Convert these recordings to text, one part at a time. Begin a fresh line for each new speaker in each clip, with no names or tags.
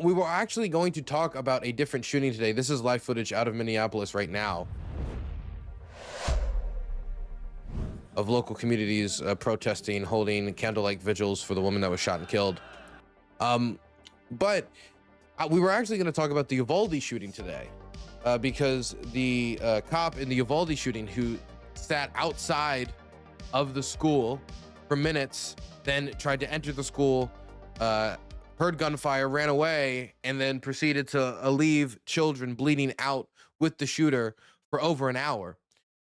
We were actually going to talk about a different shooting today. This is live footage out of Minneapolis right now of local communities protesting, holding candlelight vigils for the woman that was shot and killed. But we were actually going to talk about the Uvalde shooting today because the cop in the Uvalde shooting who sat outside of the school for minutes, then tried to enter the school, heard gunfire, ran away, and then proceeded to leave children bleeding out with the shooter for over an hour.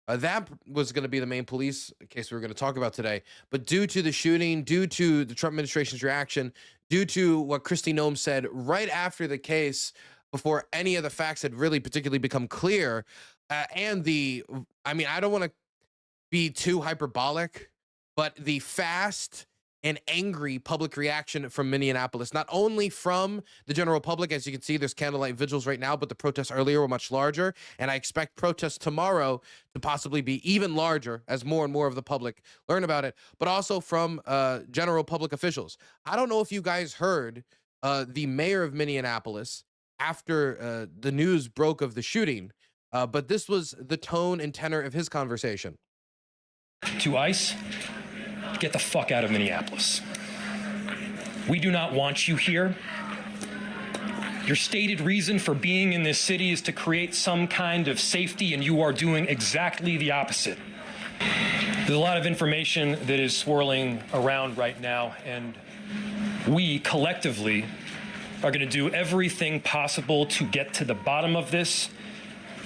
That was going to be the main police case we were going to talk about today. But due to the shooting, due to the Trump administration's reaction, due to what Kristi Noem said right after the case, before any of the facts had really particularly become clear, I don't want to be too hyperbolic, but the fast and angry public reaction from Minneapolis, not only from the general public, as you can see, there's candlelight vigils right now, but the protests earlier were much larger. And I expect protests tomorrow to possibly be even larger as more and more of the public learn about it, but also from general public officials. I don't know if you guys heard the mayor of Minneapolis after the news broke of the shooting, but this was the tone and tenor of his conversation.
To ICE, get the fuck out of Minneapolis. We do not want you here. Your stated reason for being in this city is to create some kind of safety, and you are doing exactly the opposite. There's a lot of information that is swirling around right now, and we collectively are going to do everything possible to get to the bottom of this,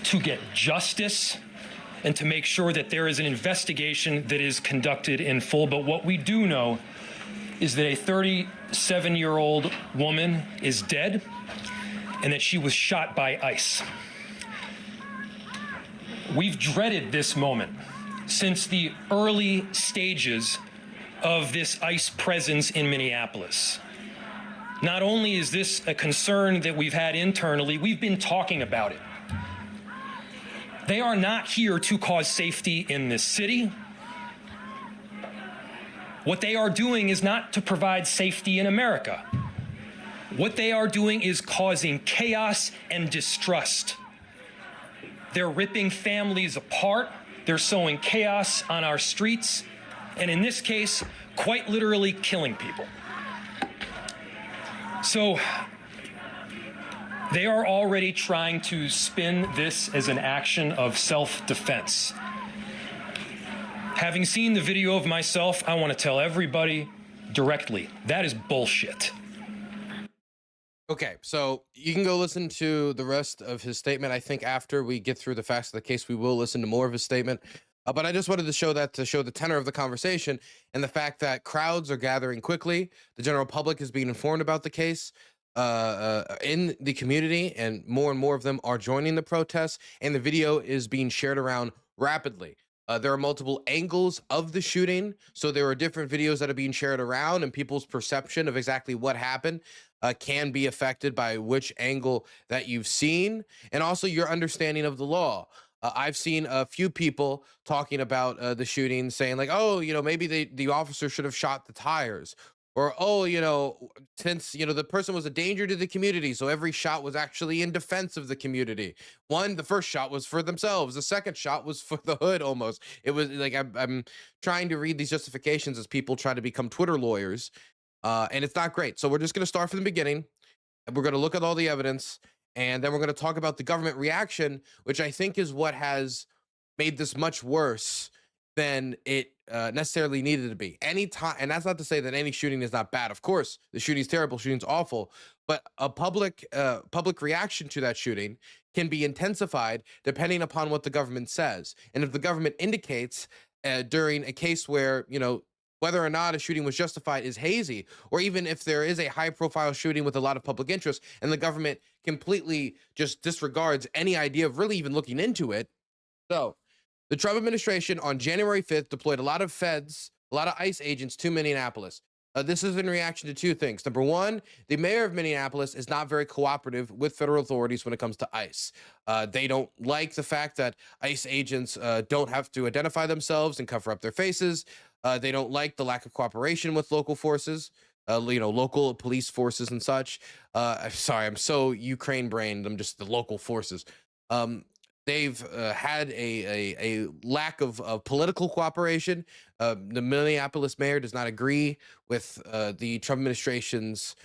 to get justice, and to make sure that there is an investigation that is conducted in full. But what we do know is that a 37-year-old woman is dead and that she was shot by ICE. We've dreaded this moment since the early stages of this ICE presence in Minneapolis. Not only is this a concern that we've had internally, we've been talking about it. They are not here to cause safety in this city. What they are doing is not to provide safety in America. What they are doing is causing chaos and distrust. They're ripping families apart. They're sowing chaos on our streets, and in this case, quite literally killing people. So, they are already trying to spin this as an action of self-defense. Having seen the video of myself, I want to tell everybody directly, that is bullshit.
Okay, so you can go listen to the rest of his statement. I think after we get through the facts of the case, we will listen to more of his statement. But I just wanted to show that to show the tenor of the conversation and the fact that crowds are gathering quickly. The general public is being informed about the case in the community, and more of them are joining the protests, and the video is being shared around rapidly. There are multiple angles of the shooting, so there are different videos that are being shared around, and people's perception of exactly what happened can be affected by which angle that you've seen, and also your understanding of the law. I've seen a few people talking about the shooting, saying like, oh, maybe the officer should have shot the tires. Or, oh, since, the person was a danger to the community, so every shot was actually in defense of the community. The first shot was for themselves. The second shot was for the hood almost. It was like, I'm trying to read these justifications as people try to become Twitter lawyers, and it's not great. So we're just going to start from the beginning. And we're going to look at all the evidence, and then we're going to talk about the government reaction, which I think is what has made this much worse than it necessarily needed to be. Anytime, and that's not to say that any shooting is not bad. Of course, the shooting's terrible, shooting's awful, but a public reaction to that shooting can be intensified depending upon what the government says. And if the government indicates during a case where, whether or not a shooting was justified is hazy, or even if there is a high-profile shooting with a lot of public interest and the government completely just disregards any idea of really even looking into it. So, the Trump administration on January 5th deployed a lot of feds, a lot of ICE agents to Minneapolis. This is in reaction to two things. Number one, the mayor of Minneapolis is not very cooperative with federal authorities when it comes to ICE. They don't like the fact that ICE agents don't have to identify themselves and cover up their faces. They don't like the lack of cooperation with local forces. local police forces and such. I'm sorry, I'm so Ukraine brained. I'm just the local forces. Um, they've had a lack of political cooperation. The Minneapolis mayor does not agree with the Trump administration's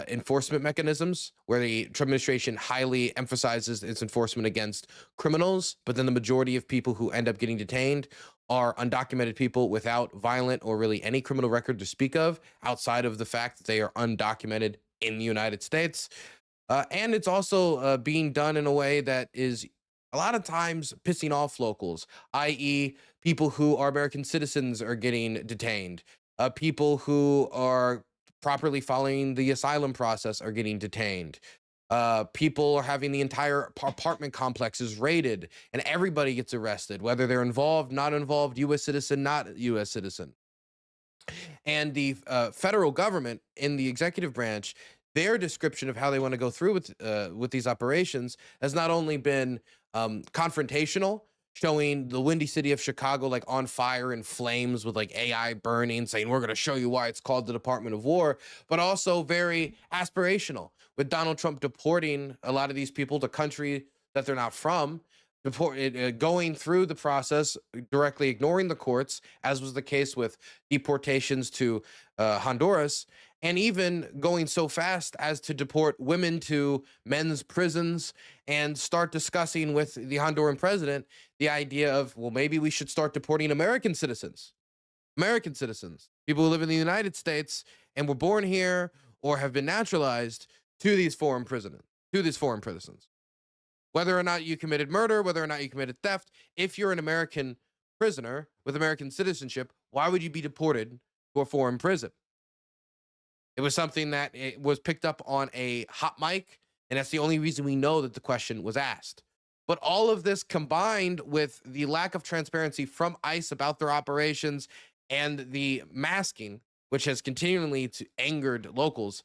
enforcement mechanisms, where the Trump administration highly emphasizes its enforcement against criminals, but then the majority of people who end up getting detained are undocumented people without violent or really any criminal record to speak of, outside of the fact that they are undocumented in the United States. And it's also being done in a way that is a lot of times pissing off locals, i.e., people who are American citizens are getting detained. People who are properly following the asylum process are getting detained. People are having the entire apartment complexes raided, and everybody gets arrested, whether they're involved, not involved, U.S. citizen, not U.S. citizen. And the federal government in the executive branch, their description of how they want to go through with these operations has not only been confrontational, showing the windy city of Chicago like on fire and flames with like AI burning, saying we're going to show you why it's called the Department of War, but also very aspirational, with Donald Trump deporting a lot of these people to country that they're not from, going through the process, directly ignoring the courts, as was the case with deportations to Honduras, and even going so fast as to deport women to men's prisons and start discussing with the Honduran president the idea of, well, maybe we should start deporting American citizens, people who live in the United States and were born here or have been naturalized, to these foreign prisons. Whether or not you committed murder, whether or not you committed theft, if you're an American prisoner with American citizenship, why would you be deported to a foreign prison? It was something that it was picked up on a hot mic, and that's the only reason we know that the question was asked. But all of this, combined with the lack of transparency from ICE about their operations and the masking, which has continually angered locals,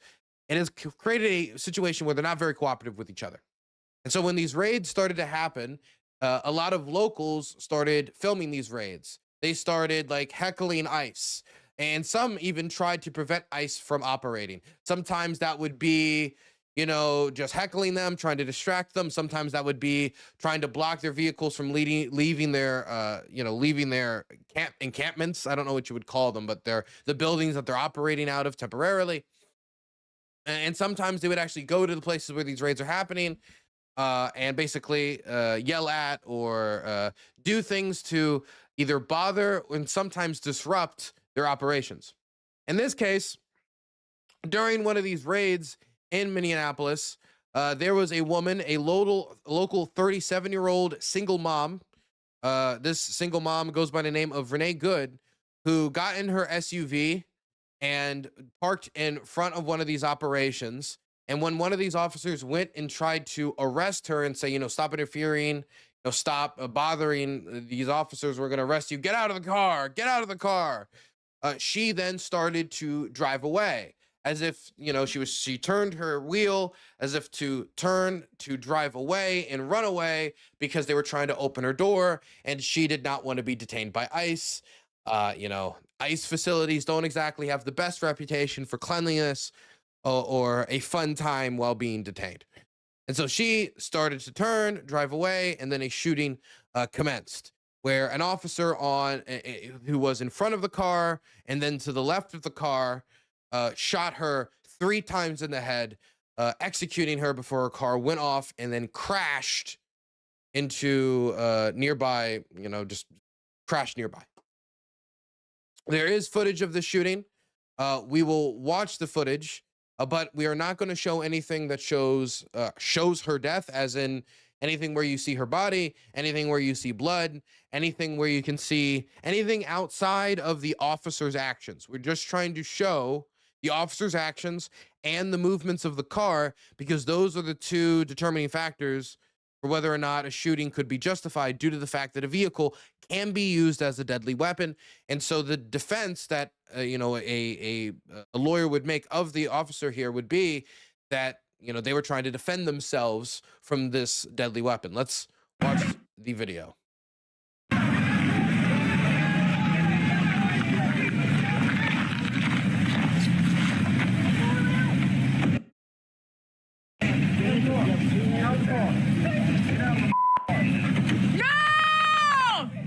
it has created a situation where they're not very cooperative with each other. And so when these raids started to happen, a lot of locals started filming these raids. They started like heckling ICE, and some even tried to prevent ICE from operating. Sometimes that would be, just heckling them, trying to distract them. Sometimes that would be trying to block their vehicles from leaving their encampments. I don't know what you would call them, but they're the buildings that they're operating out of temporarily. And sometimes they would actually go to the places where these raids are happening, and basically yell at or do things to either bother and sometimes disrupt their operations. In this case, during one of these raids in Minneapolis, there was a woman, a local 37-year-old single mom. This single mom goes by the name of Renee Good, who got in her SUV and parked in front of one of these operations. And when one of these officers went and tried to arrest her and say, stop interfering, stop bothering these officers, we're going to arrest you, get out of the car. She then started to drive away, as if, she turned her wheel as if to turn to drive away and run away because they were trying to open her door, and she did not want to be detained by ICE. ICE facilities don't exactly have the best reputation for cleanliness or a fun time while being detained. And so she started to turn, drive away, and then a shooting commenced, where an officer who was in front of the car and then to the left of the car shot her 3 times in the head, executing her before her car went off and then crashed into nearby, just crashed nearby. There is footage of the shooting. We will watch the footage, but we are not going to show anything that shows her death, as in anything where you see her body, anything where you see blood, anything where you can see anything outside of the officer's actions. We're just trying to show the officer's actions and the movements of the car, because those are the two determining factors for whether or not a shooting could be justified, due to the fact that a vehicle can be used as a deadly weapon. And so the defense that a lawyer would make of the officer here would be that they were trying to defend themselves from this deadly weapon. Let's watch the video.
No!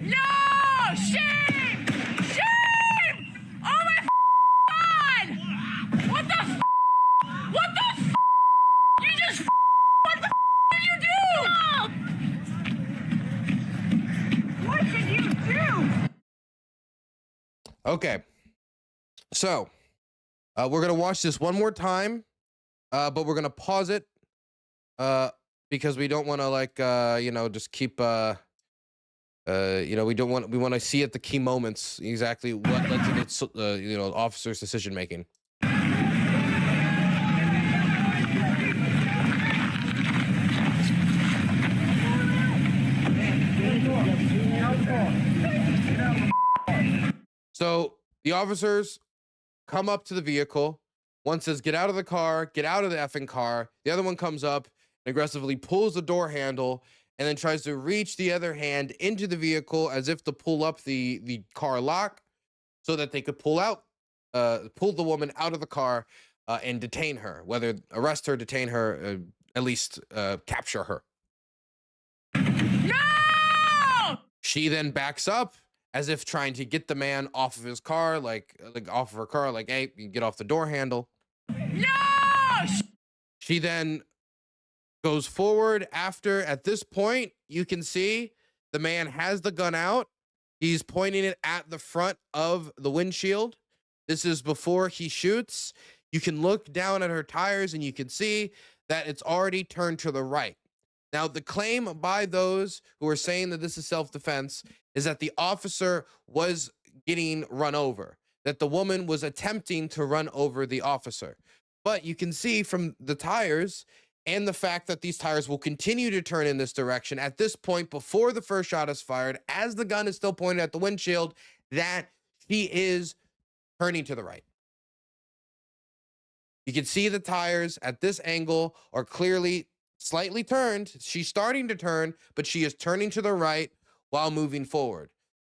No! Shame! Shame! Oh my God! What the f? What the f? You just f? What the f did you do? What did you do?
Okay. So, we're going to watch this one more time, but we're going to pause it because we don't want to, like, just keep, we want to see at the key moments exactly what led to the, officer's decision making. So the officers come up to the vehicle. One says, "Get out of the car, get out of the effing car." The other one comes up and aggressively pulls the door handle and then tries to reach the other hand into the vehicle as if to pull up the car lock so that they could pull the woman out of the car and detain her, whether arrest her, detain her, at least capture her.
No!
She then backs up as if trying to get the man off of his car, like off of her car, like, "Hey, you get off the door handle."
No!
She then goes forward after. At this point, you can see the man has the gun out. He's pointing it at the front of the windshield. This is before he shoots. You can look down at her tires and you can see that it's already turned to the right. Now, the claim by those who are saying that this is self-defense is that the officer was getting run over, that the woman was attempting to run over the officer. But you can see from the tires and the fact that these tires will continue to turn in this direction at this point before the first shot is fired, as the gun is still pointed at the windshield, that she is turning to the right. You can see the tires at this angle are clearly slightly turned. She's starting to turn, but she is turning to the right while moving forward.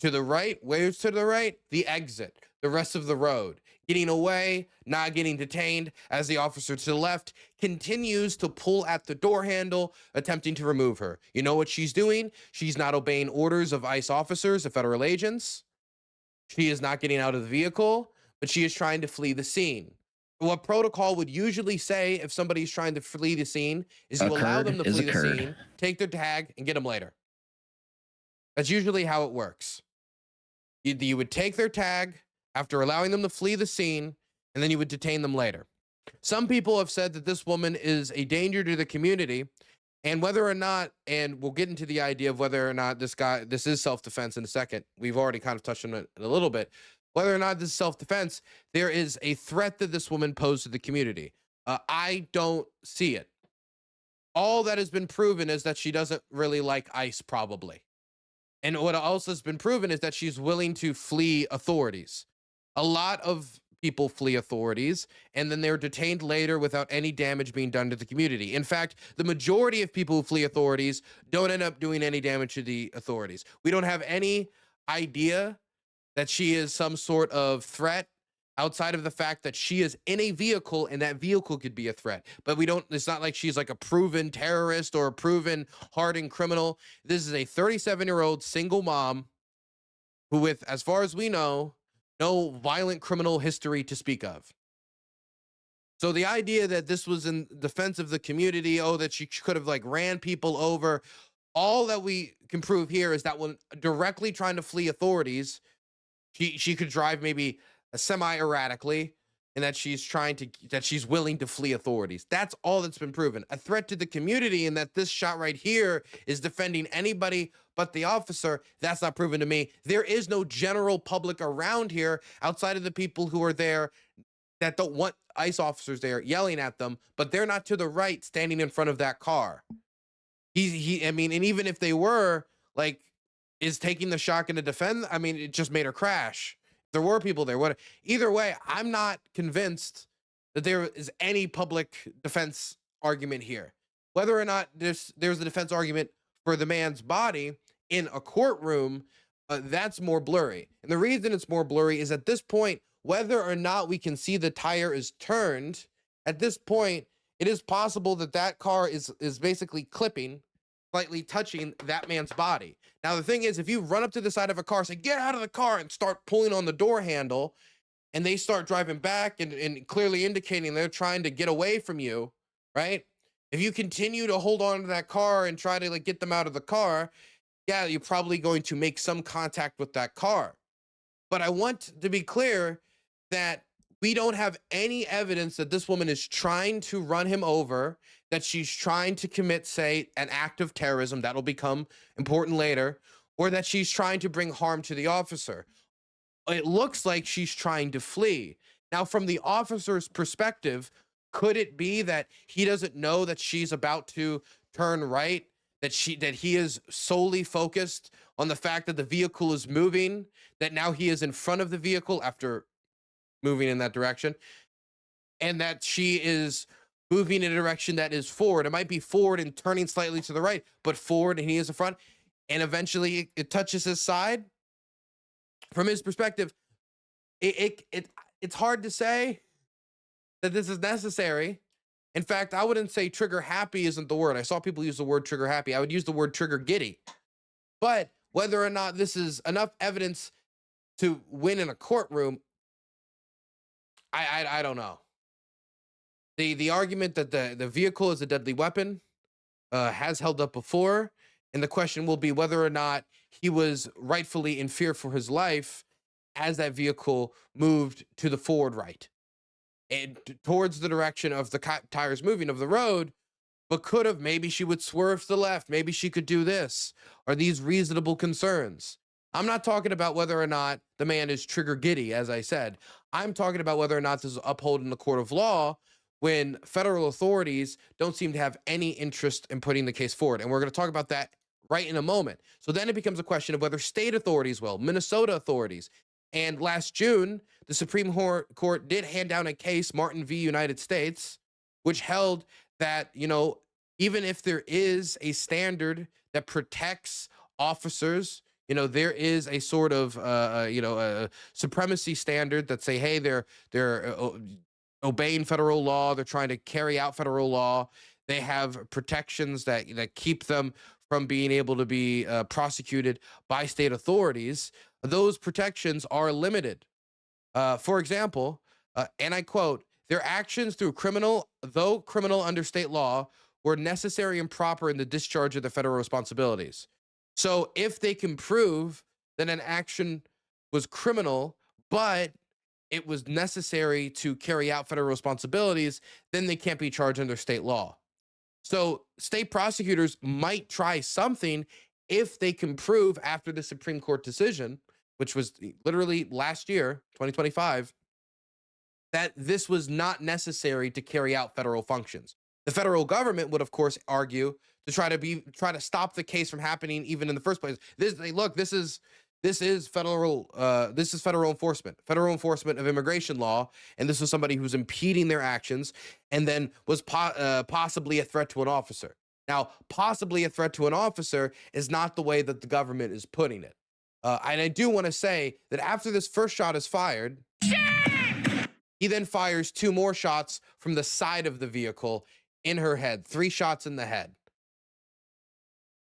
To the right, where's to the right? The exit, the rest of the road. Getting away, not getting detained, as the officer to the left continues to pull at the door handle, attempting to remove her. You know what she's doing? She's not obeying orders of ICE officers, the federal agents. She is not getting out of the vehicle, but she is trying to flee the scene. What protocol would usually say if somebody's trying to flee the scene is you allow them to flee the scene, take their tag, and get them later. That's usually how it works. You would take their tag after allowing them to flee the scene, and then you would detain them later. Some people have said that this woman is a danger to the community, and whether or not, and we'll get into the idea of whether or not this is self-defense in a second. We've already kind of touched on it a little bit. Whether or not this is self-defense, there is a threat that this woman posed to the community. I don't see it. All that has been proven is that she doesn't really like ICE, probably. And what else has been proven is that she's willing to flee authorities. A lot of people flee authorities, and then they're detained later without any damage being done to the community. In fact, the majority of people who flee authorities don't end up doing any damage to the authorities. We don't have any idea that she is some sort of threat outside of the fact that she is in a vehicle and that vehicle could be a threat. But it's not like she's like a proven terrorist or a proven hardened criminal. This is a 37-year-old single mom who, with, as far as we know, no violent criminal history to speak of. So the idea that this was in defense of the community, that she could have like ran people over, all that we can prove here is that when directly trying to flee authorities, she could drive maybe semi-erratically, and that she's willing to flee authorities. That's all that's been proven. A threat to the community, and that this shot right here is defending anybody but the officer, that's not proven to me. There is no general public around here outside of the people who are there that don't want ICE officers there yelling at them, but they're not to the right standing in front of that car. And even if they were, like, is taking the shotgun to defend, it just made her crash. There were people there. Either way, I'm not convinced that there is any public defense argument here. Whether or not there's a defense argument for the man's body in a courtroom, that's more blurry. And the reason it's more blurry is at this point, whether or not we can see the tire is turned, at this point, it is possible that that car is basically clipping, slightly touching that man's body. Now, the thing is, if you run up to the side of a car, say, get out of the car, and start pulling on the door handle, and they start driving back and clearly indicating they're trying to get away from you, right? If you continue to hold on to that car and try to like get them out of the car, yeah, you're probably going to make some contact with that car. But I want to be clear that we don't have any evidence that this woman is trying to run him over, that she's trying to commit, say, an act of terrorism that'll become important later, or that she's trying to bring harm to the officer. It looks like she's trying to flee. Now, from the officer's perspective, could it be that he doesn't know that she's about to turn right, that he is solely focused on the fact that the vehicle is moving, that now he is in front of the vehicle after moving in that direction, and that she is moving in a direction that is forward? It might be forward and turning slightly to the right, but forward, and he is in front, and eventually it touches his side. From his perspective, it's hard to say that this is necessary. In fact, I wouldn't say trigger happy isn't the word. I saw people use the word trigger happy. I would use the word trigger giddy. But whether or not this is enough evidence to win in a courtroom, I don't know. The argument that the vehicle is a deadly weapon has held up before, and the question will be whether or not he was rightfully in fear for his life as that vehicle moved to the forward right and towards the direction of the tires moving of the road, but could have, maybe she would swerve to the left, maybe she could do this. Are these reasonable concerns? I'm not talking about whether or not the man is trigger giddy, as I said. I'm talking about whether or not this is upheld in the court of law when federal authorities don't seem to have any interest in putting the case forward. And we're going to talk about that right in a moment. So then it becomes a question of whether state authorities will, Minnesota authorities. And last June, the Supreme Court did hand down a case, Martin v. United States, which held that, even if there is a standard that protects officers, there is a sort of, a supremacy standard that say, hey, they're obeying federal law. They're trying to carry out federal law. They have protections that keep them from being able to be prosecuted by state authorities. Those protections are limited. For example, and I quote, their actions though criminal under state law, were necessary and proper in the discharge of the federal responsibilities. So if they can prove that an action was criminal, but it was necessary to carry out federal responsibilities, then they can't be charged under state law. So state prosecutors might try something if they can prove after the Supreme Court decision, which was literally last year, 2025, that this was not necessary to carry out federal functions. The federal government would, of course, argue to try to stop the case from happening even in the first place. This is federal enforcement of immigration law, and this was somebody who's impeding their actions and then was possibly a threat to an officer. Now, possibly a threat to an officer is not the way that the government is putting it. And I do want to say that after this first shot is fired, he then fires 2 more shots from the side of the vehicle in her head, 3 shots in the head.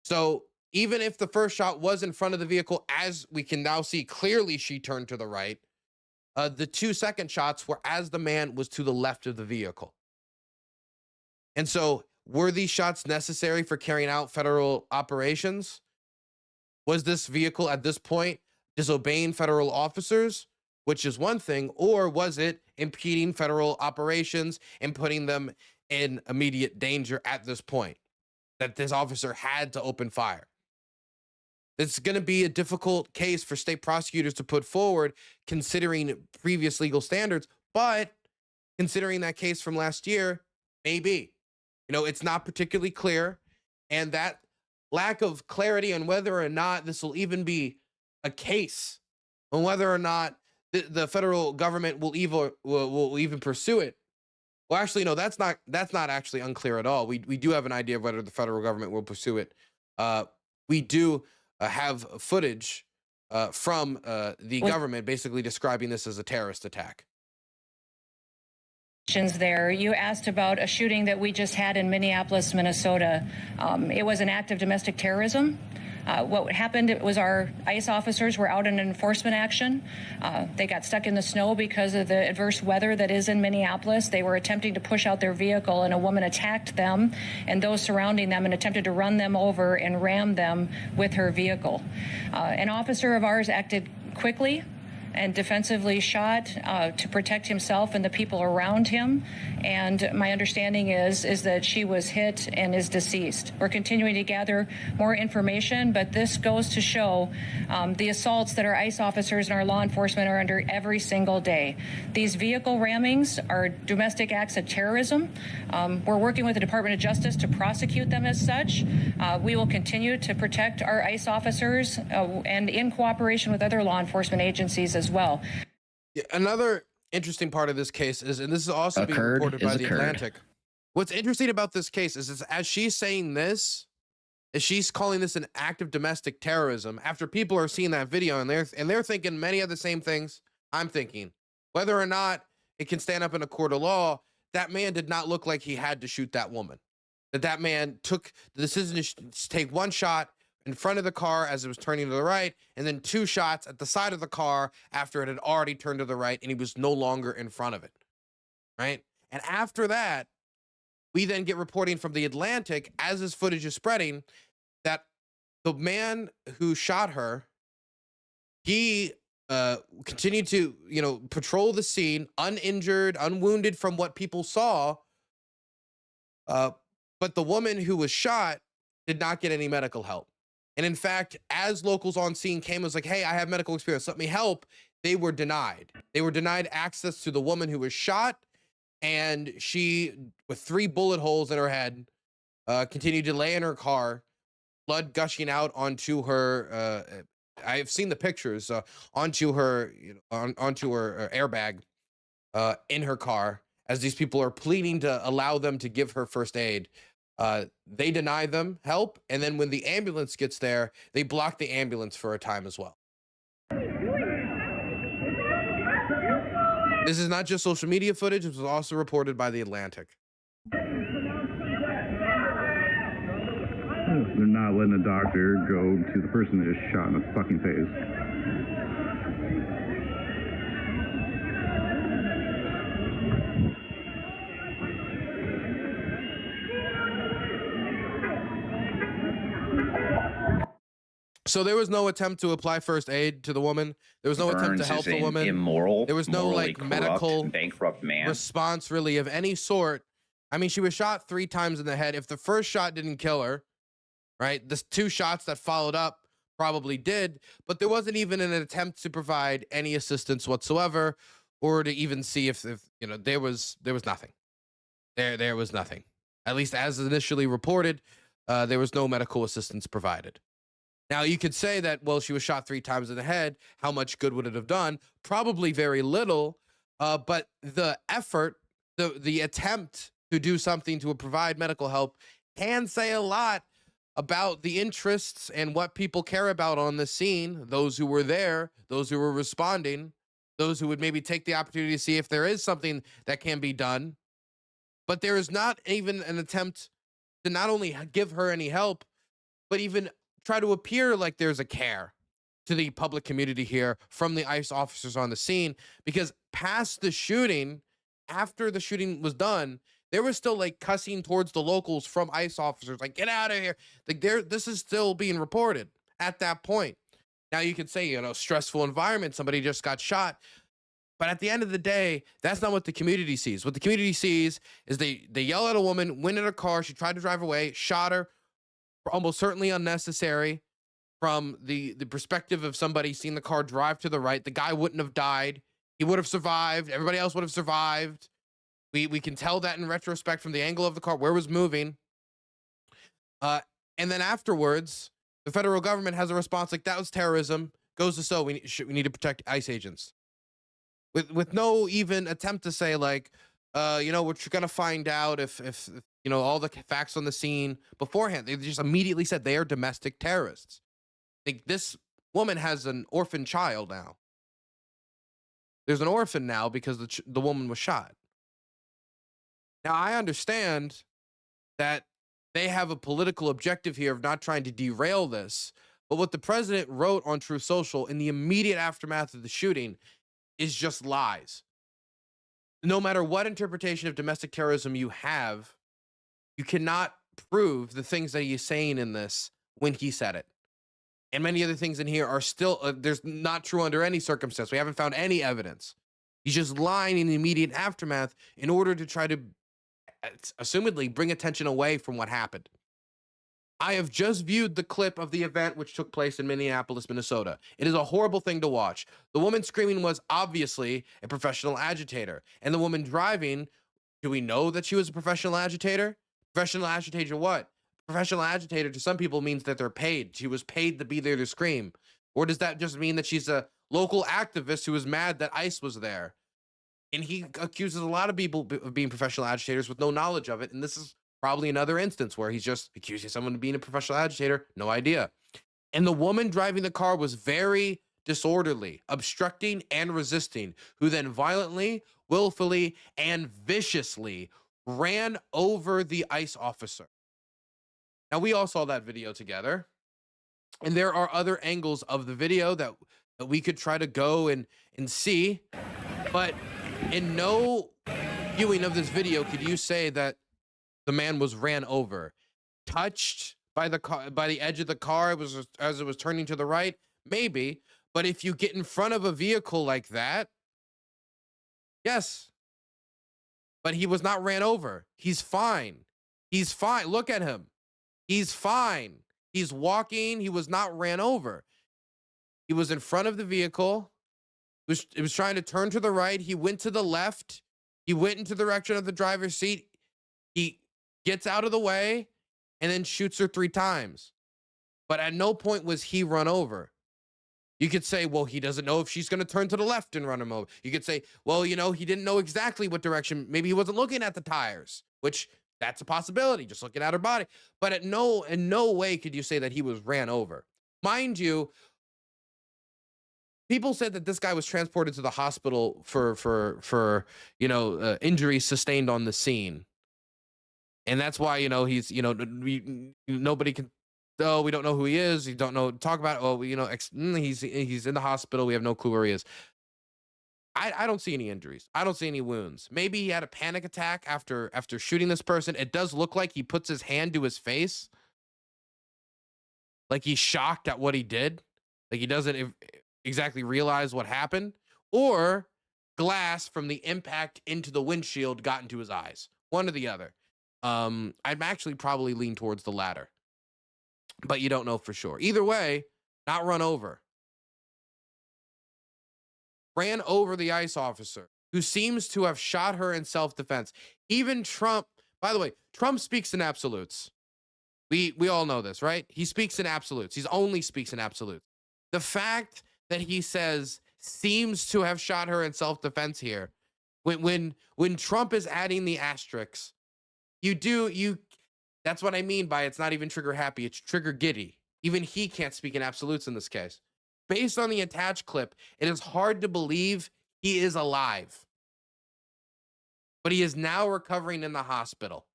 So even if the first shot was in front of the vehicle, as we can now see clearly she turned to the right, the 2 second shots were as the man was to the left of the vehicle. And so were these shots necessary for carrying out federal operations? Was this vehicle at this point disobeying federal officers, which is one thing, or was it impeding federal operations and putting them in immediate danger at this point that this officer had to open fire? It's going to be a difficult case for state prosecutors to put forward considering previous legal standards, but considering that case from last year, maybe. It's not particularly clear, and that lack of clarity on whether or not this will even be a case, on whether or not the federal government will even pursue it. Well, actually, no, that's not actually unclear at all. We do have an idea of whether the federal government will pursue it. We do have footage from the government basically describing this as a terrorist attack.
There, you asked about a shooting that we just had in Minneapolis, Minnesota. It was an act of domestic terrorism. What happened was our ICE officers were out in enforcement action. They got stuck in the snow because of the adverse weather that is in Minneapolis. They were attempting to push out their vehicle, and a woman attacked them and those surrounding them and attempted to run them over and ram them with her vehicle. An officer of ours acted quickly and defensively shot to protect himself and the people around him. And my understanding is that she was hit and is deceased. We're continuing to gather more information, but this goes to show the assaults that our ICE officers and our law enforcement are under every single day. These vehicle rammings are domestic acts of terrorism. We're working with the Department of Justice to prosecute them as such. We will continue to protect our ICE officers and in cooperation with other law enforcement agencies as well.
Yeah, another interesting part of this case is, and this is also being reported by the Atlantic. What's interesting about this case is as she's saying this, is she's calling this an act of domestic terrorism after people are seeing that video and they're thinking many of the same things I'm thinking. Whether or not it can stand up in a court of law, that man did not look like he had to shoot that woman. That man took the decision to take one shot in front of the car as it was turning to the right, and then two shots at the side of the car after it had already turned to the right and he was no longer in front of it, right? And after that, we then get reporting from the Atlantic as this footage is spreading that the man who shot her, he continued to, patrol the scene, uninjured, unwounded from what people saw, but the woman who was shot did not get any medical help. And in fact, as locals on scene came, it was like, hey, I have medical experience, let me help. They were denied. They were denied access to the woman who was shot. And she, with 3 bullet holes in her head, continued to lay in her car, blood gushing out onto her. I've seen the pictures, onto her, onto her airbag in her car, as these people are pleading to allow them to give her first aid. They deny them help, and then when the ambulance gets there, they block the ambulance for a time as well. This is not just social media footage, it was also reported by the Atlantic.
They're not letting the doctor go to the person that is shot in the fucking face.
So there was no attempt to apply first aid to the woman. There was no attempt to help the woman.
Immoral,
there was no medical
bankrupt man
response really of any sort. I mean, she was shot 3 times in the head. If the first shot didn't kill her, right? The 2 shots that followed up probably did, but there wasn't even an attempt to provide any assistance whatsoever, or to even see if there was nothing. There was nothing. At least as initially reported, there was no medical assistance provided. Now, you could say that, well, she was shot 3 times in the head. How much good would it have done? Probably very little. But the effort, the attempt to do something to provide medical help can say a lot about the interests and what people care about on the scene, those who were there, those who were responding, those who would maybe take the opportunity to see if there is something that can be done. But there is not even an attempt to not only give her any help, but even try to appear like there's a care to the public community here from the ICE officers on the scene, because past the shooting, after the shooting was done, there was still like cussing towards the locals from ICE officers, like, get out of here. Like, this is still being reported at that point. Now you could say, stressful environment, somebody just got shot. But at the end of the day, that's not what the community sees. What the community sees is they yell at a woman, went in her car, she tried to drive away, shot her, almost certainly unnecessary from the perspective of somebody seeing the car drive to the right. The guy wouldn't have died. He would have survived. Everybody else would have survived. We can tell that in retrospect from the angle of the car, where it was moving. And then afterwards, the federal government has a response like, that was terrorism. Goes to so we need to protect ICE agents. With no even attempt to say like, we're going to find out if all the facts on the scene beforehand. They just immediately said they are domestic terrorists. This woman has an orphan child now. There's an orphan now because the woman was shot. Now, I understand that they have a political objective here of not trying to derail this, but what the president wrote on Truth Social in the immediate aftermath of the shooting is just lies. No matter what interpretation of domestic terrorism you have, you cannot prove the things that he's saying in this when he said it. And many other things in here are still, there's not true under any circumstance. We haven't found any evidence. He's just lying in the immediate aftermath in order to try to, assumedly, bring attention away from what happened. I have just viewed the clip of the event which took place in Minneapolis, Minnesota. It is a horrible thing to watch. The woman screaming was obviously a professional agitator. And the woman driving, do we know that she was a professional agitator? Professional agitator what? Professional agitator to some people means that they're paid. She was paid to be there to scream. Or does that just mean that she's a local activist who was mad that ICE was there? And he accuses a lot of people of being professional agitators with no knowledge of it. And this is probably another instance where he's just accusing someone of being a professional agitator. No idea. And the woman driving the car was very disorderly, obstructing and resisting, who then violently, willfully, and viciously ran over the ICE officer. Now, we all saw that video together, and there are other angles of the video that we could try to go and see, but in no viewing of this video could you say that the man was ran over, touched by the car, by the edge of the car as it was turning to the right, maybe, but if you get in front of a vehicle like that, yes, but he was not ran over. He's fine. He's fine. Look at him. He's fine. He's walking. He was not ran over. He was in front of the vehicle. It was trying to turn to the right. He went to the left. He went into the direction of the driver's seat. He gets out of the way and then shoots her 3 times. But at no point was he run over. You could say, well, he doesn't know if she's going to turn to the left and run him over. You could say, well, you know, he didn't know exactly what direction. Maybe he wasn't looking at the tires, which that's a possibility, just looking at her body. But in no way could you say that he was ran over. Mind you, people said that this guy was transported to the hospital for injuries sustained on the scene. And that's why, you know, he's, you know, nobody can, oh, we don't know who he is. You don't know, talk about, oh, you know, he's in the hospital. We have no clue where he is. I don't see any injuries. I don't see any wounds. Maybe he had a panic attack after shooting this person. It does look like he puts his hand to his face. Like he's shocked at what he did. Like he doesn't exactly realize what happened. Or glass from the impact into the windshield got into his eyes. One or the other. I'd actually probably lean towards the latter. But you don't know for sure. Either way, not run over. Ran over the ICE officer, who seems to have shot her in self-defense. Even Trump, by the way, Trump speaks in absolutes. We all know this, right? He speaks in absolutes. He only speaks in absolutes. The fact that he says seems to have shot her in self-defense here, when Trump is adding the asterisks, that's what I mean by it's not even trigger happy, it's trigger giddy. Even he can't speak in absolutes in this case. Based on the attached clip, it is hard to believe he is alive. But he is now recovering in the hospital.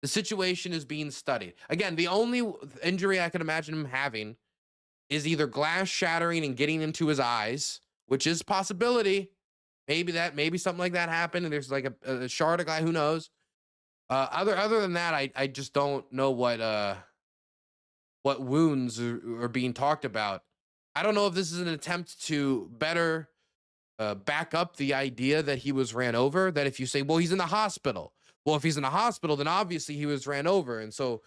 The situation is being studied. Again, the only injury I can imagine him having is either glass shattering and getting into his eyes, which is a possibility. Maybe something like that happened and there's like a shard of glass, who knows? Other than that, I just don't know what wounds are being talked about. I don't know if this is an attempt to better back up the idea that he was ran over, that if you say, well, he's in the hospital. Well, if he's in the hospital, then obviously he was ran over. And so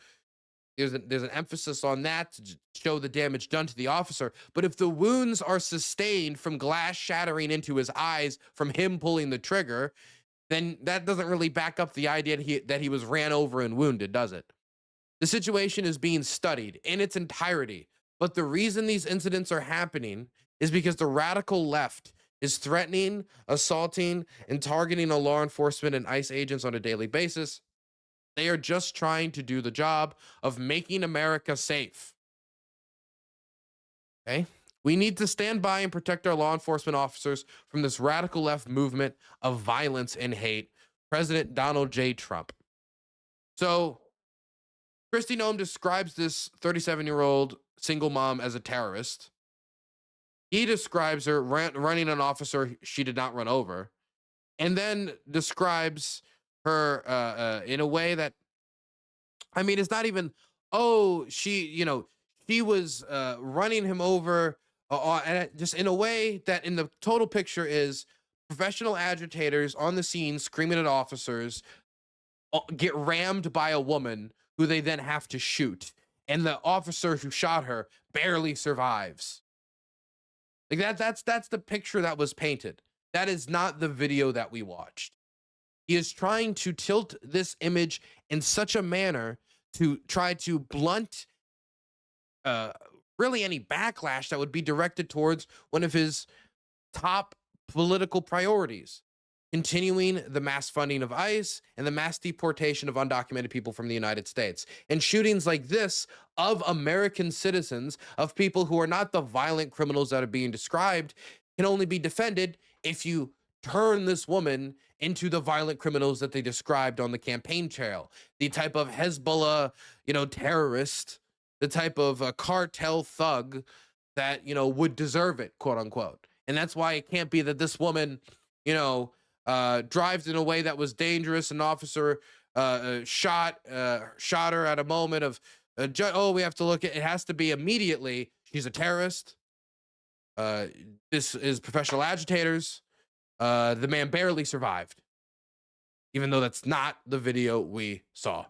there's an emphasis on that to show the damage done to the officer. But if the wounds are sustained from glass shattering into his eyes from him pulling the trigger, then that doesn't really back up the idea that he was ran over and wounded, does it? The situation is being studied in its entirety. But the reason these incidents are happening is because the radical left is threatening, assaulting, and targeting law enforcement and ICE agents on a daily basis. They are just trying to do the job of making America safe. Okay? We need to stand by and protect our law enforcement officers from this radical left movement of violence and hate. President Donald J. Trump. So Kristi Noem describes this 37-year-old single mom as a terrorist. He describes her running an officer she did not run over, and then describes her in a way that, I mean, it's not even, oh, she was running him over, and just in a way that in the total picture is professional agitators on the scene screaming at officers, get rammed by a woman who they then have to shoot, and the officer who shot her barely survives. Like that's the picture that was painted. That is not the video that we watched. He is trying to tilt this image in such a manner to try to blunt really any backlash that would be directed towards one of his top political priorities, continuing the mass funding of ICE and the mass deportation of undocumented people from the United States. And shootings like this of American citizens, of people who are not the violent criminals that are being described, can only be defended if you turn this woman into the violent criminals that they described on the campaign trail. The type of Hezbollah, terrorist, the type of cartel thug that, would deserve it, quote unquote. And that's why it can't be that this woman, drives in a way that was dangerous. An officer shot her at a moment of, we have to look at, it has to be immediately, she's a terrorist. This is professional agitators. The man barely survived, even though that's not the video we saw.